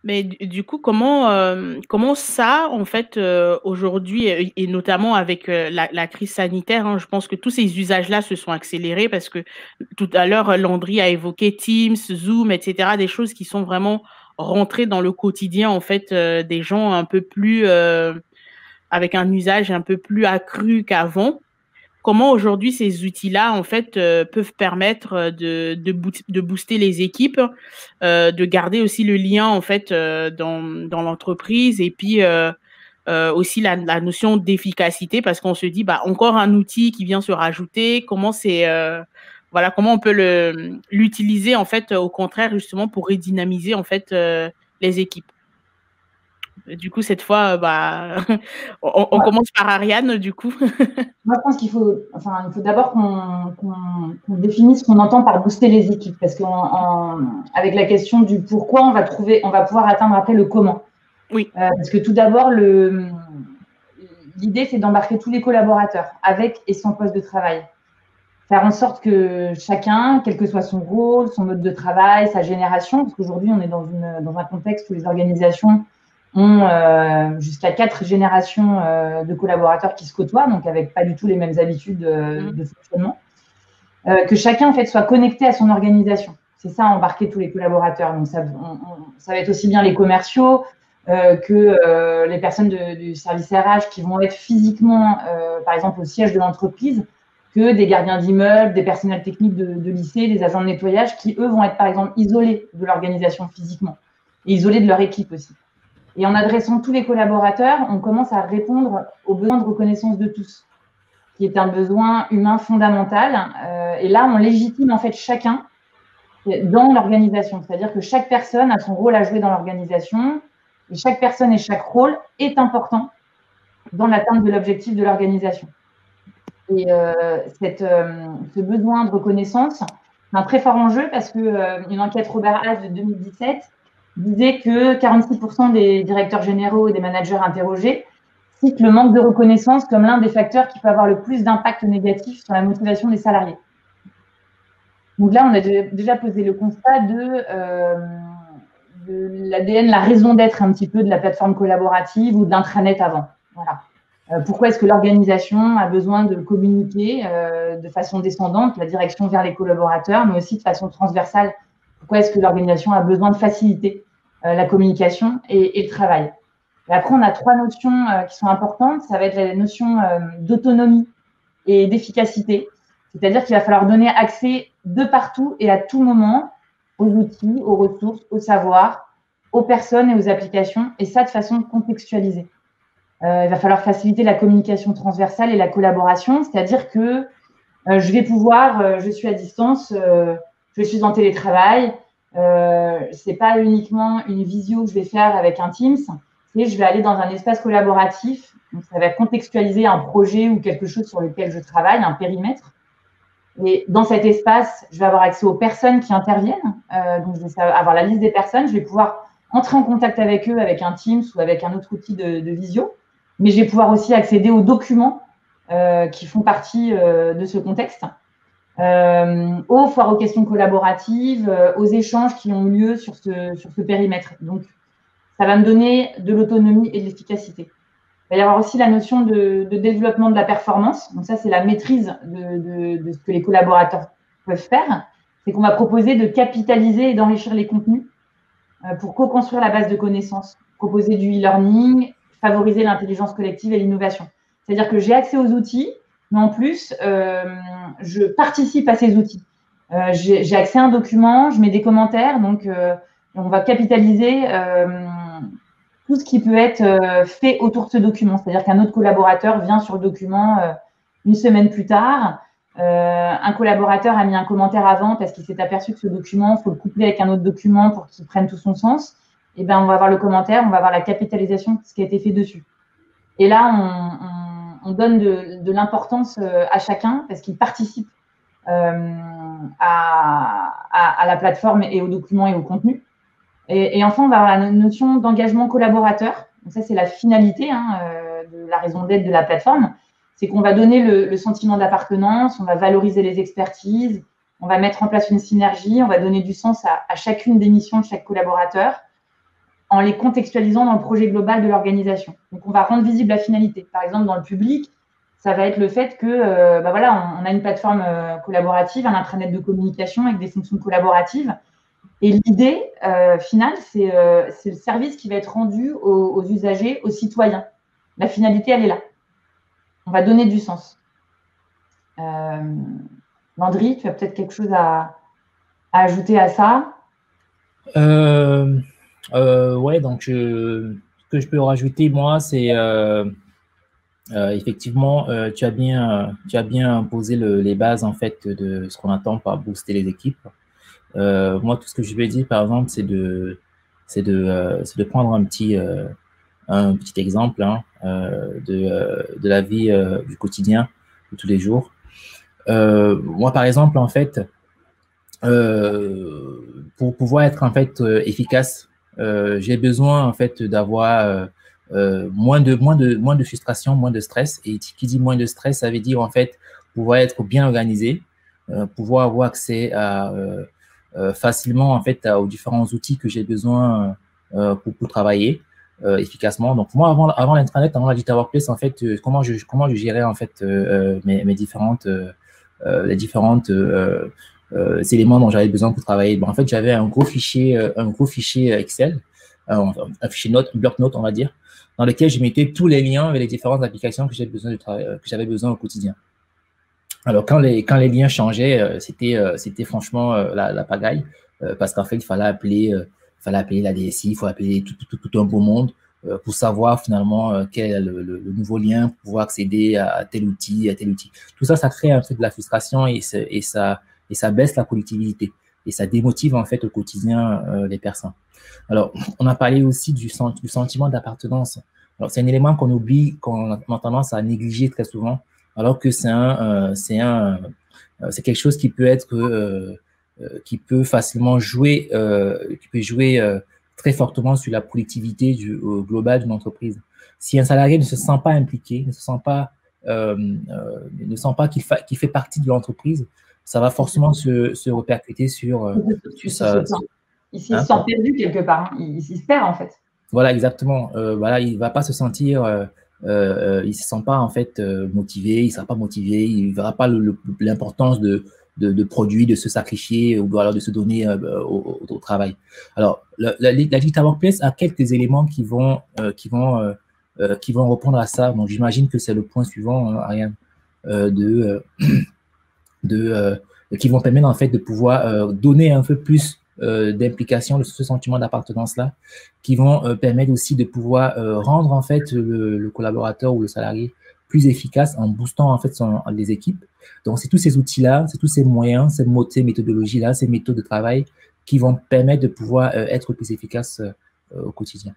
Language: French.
Mais du coup, comment ça, en fait, aujourd'hui, et notamment avec la crise sanitaire, hein, je pense que tous ces usages-là se sont accélérés parce que tout à l'heure, Landry a évoqué Teams, Zoom, etc., des choses qui sont vraiment rentrées dans le quotidien, en fait, des gens un peu plus, avec un usage un peu plus accru qu'avant. Comment aujourd'hui ces outils-là, en fait, peuvent permettre de booster les équipes, de garder aussi le lien, en fait, dans l'entreprise et puis aussi la notion d'efficacité parce qu'on se dit, bah, encore un outil qui vient se rajouter, voilà, comment on peut l'utiliser, en fait, au contraire, justement, pour redynamiser, en fait, les équipes. Du coup, cette fois, bah, on Moi, commence par Ariane, du coup. moi, je pense il faut d'abord qu'on définisse ce qu'on entend par booster les équipes, parce qu'avec la question du pourquoi, on va pouvoir atteindre après le comment. Oui. Parce que tout d'abord, l'idée, c'est d'embarquer tous les collaborateurs, avec et sans poste de travail. Faire en sorte que chacun, quel que soit son rôle, son mode de travail, sa génération, parce qu'aujourd'hui, on est dans un contexte où les organisations ont jusqu'à 4 générations de collaborateurs qui se côtoient, donc avec pas du tout les mêmes habitudes Mhm. de fonctionnement, que chacun en fait soit connecté à son organisation. C'est ça, embarquer tous les collaborateurs. Donc ça va être aussi bien les commerciaux que les personnes du service RH qui vont être physiquement, par exemple, au siège de l'entreprise, que des gardiens d'immeubles, des personnels techniques de lycée, des agents de nettoyage qui, eux, vont être, par exemple, isolés de l'organisation physiquement et isolés de leur équipe aussi. Et en adressant tous les collaborateurs, on commence à répondre aux besoins de reconnaissance de tous, qui est un besoin humain fondamental. Et là, on légitime en fait chacun dans l'organisation. C'est-à-dire que chaque personne a son rôle à jouer dans l'organisation et chaque personne et chaque rôle est important dans l'atteinte de l'objectif de l'organisation. Et ce besoin de reconnaissance, c'est un très fort enjeu parce qu'une enquête Robert Half de 2017 disait que 46% des directeurs généraux et des managers interrogés citent le manque de reconnaissance comme l'un des facteurs qui peut avoir le plus d'impact négatif sur la motivation des salariés. Donc là, on a déjà posé le constat de l'ADN, la raison d'être un petit peu de la plateforme collaborative ou de l'intranet avant. Voilà. Pourquoi est-ce que l'organisation a besoin de communiquer de façon descendante, la direction vers les collaborateurs, mais aussi de façon transversale? Pourquoi est-ce que l'organisation a besoin de faciliter la communication et le travail? Et après, on a 3 notions qui sont importantes. Ça va être la notion d'autonomie et d'efficacité. C'est-à-dire qu'il va falloir donner accès de partout et à tout moment aux outils, aux ressources, au savoir, aux personnes et aux applications, et ça de façon contextualisée. Il va falloir faciliter la communication transversale et la collaboration, c'est-à-dire que je vais pouvoir, je suis à distance, je suis en télétravail, c'est pas uniquement une visio que je vais faire avec un Teams, c'est je vais aller dans un espace collaboratif, donc ça va contextualiser un projet ou quelque chose sur lequel je travaille, un périmètre. Et dans cet espace, je vais avoir accès aux personnes qui interviennent, donc je vais avoir la liste des personnes, je vais pouvoir entrer en contact avec eux avec un Teams ou avec un autre outil de visio, mais je vais pouvoir aussi accéder aux documents qui font partie de ce contexte, aux foires aux questions collaboratives, aux échanges qui ont lieu sur ce périmètre. Donc, ça va me donner de l'autonomie et de l'efficacité. Il va y avoir aussi la notion de développement de la performance. Donc ça, c'est la maîtrise de ce que les collaborateurs peuvent faire. C'est qu'on va proposer de capitaliser et d'enrichir les contenus pour co-construire la base de connaissances, proposer du e-learning, favoriser l'intelligence collective et l'innovation. C'est-à-dire que j'ai accès aux outils, mais en plus, je participe à ces outils. J'ai accès à un document, je mets des commentaires, donc on va capitaliser tout ce qui peut être fait autour de ce document. C'est-à-dire qu'un autre collaborateur vient sur le document une semaine plus tard. Un collaborateur a mis un commentaire avant parce qu'il s'est aperçu que ce document, il faut le coupler avec un autre document pour qu'il prenne tout son sens. Et ben, on va avoir le commentaire, on va avoir la capitalisation de ce qui a été fait dessus. Et là, on donne de l'importance à chacun parce qu'il participe à la plateforme et aux documents et au contenu. Et enfin, on va avoir la notion d'engagement collaborateur. Donc ça, c'est la finalité de la raison d'être de la plateforme. C'est qu'on va donner le sentiment d'appartenance, on va valoriser les expertises, on va mettre en place une synergie, on va donner du sens à chacune des missions de chaque collaborateur. en les contextualisant dans le projet global de l'organisation. Donc, on va rendre visible la finalité. Par exemple, dans le public, ça va être le fait que, voilà, on a une plateforme collaborative, un intranet de communication avec des fonctions collaboratives. Et l'idée finale, c'est le service qui va être rendu aux usagers, aux citoyens. La finalité, elle est là. On va donner du sens. Landry, tu as peut-être quelque chose à ajouter à ça? Ouais, donc ce que je peux rajouter, moi, c'est effectivement, tu as bien posé les bases en fait de ce qu'on attend par booster les équipes. Moi, tout ce que je vais dire, par exemple, c'est de prendre un petit exemple hein, de la vie du quotidien de tous les jours. Moi, par exemple, en fait, pour pouvoir être en fait efficace, j'ai besoin en fait d'avoir moins de frustration, moins de stress. Et qui dit moins de stress, ça veut dire en fait pouvoir être bien organisé, pouvoir avoir accès à facilement en fait aux différents outils que j'ai besoin pour travailler efficacement. Donc moi avant l'intranet, avant la Digital Workplace, en fait comment je gérais en fait mes différentes éléments dont j'avais besoin pour travailler. Bon, en fait, j'avais un gros fichier Excel, un fichier note, bloc-notes, on va dire, dans lequel je mettais tous les liens avec les différentes applications que j'avais besoin au quotidien. Alors, quand les liens changeaient, c'était franchement la pagaille, parce qu'en fait, il fallait appeler la DSI, il faut appeler tout un beau monde pour savoir finalement quel est le nouveau lien pour pouvoir accéder à tel outil, Tout ça, ça crée un peu de la frustration et ça baisse la productivité et ça démotive en fait au quotidien les personnes. Alors, on a parlé aussi du sentiment d'appartenance. Alors, c'est un élément qu'on oublie, qu'on a tendance à négliger très souvent, alors que c'est quelque chose qui peut être qui peut facilement jouer, très fortement sur la productivité globale d'une entreprise. Si un salarié ne se sent pas impliqué, ne sent pas qu'il fait partie de l'entreprise, ça va forcément se répercuter sur ça. Il se sent perdu quelque part, il se perd en fait. Voilà, exactement. Voilà, il ne va pas se sentir, il ne se sent pas en fait motivé, il ne sera pas motivé, il ne verra pas l'importance de produire, de se sacrifier ou alors de se donner au travail. Alors, la Digital Workplace a quelques éléments qui vont répondre à ça. Donc, j'imagine que c'est le point suivant, Ariane, qui vont permettre en fait de pouvoir donner un peu plus d'implication, de ce sentiment d'appartenance-là, qui vont permettre aussi de pouvoir rendre en fait le collaborateur ou le salarié plus efficace en boostant en fait les équipes. Donc, c'est tous ces outils-là, c'est tous ces moyens, ces méthodologies-là, ces méthodes de travail qui vont permettre de pouvoir être plus efficace au quotidien.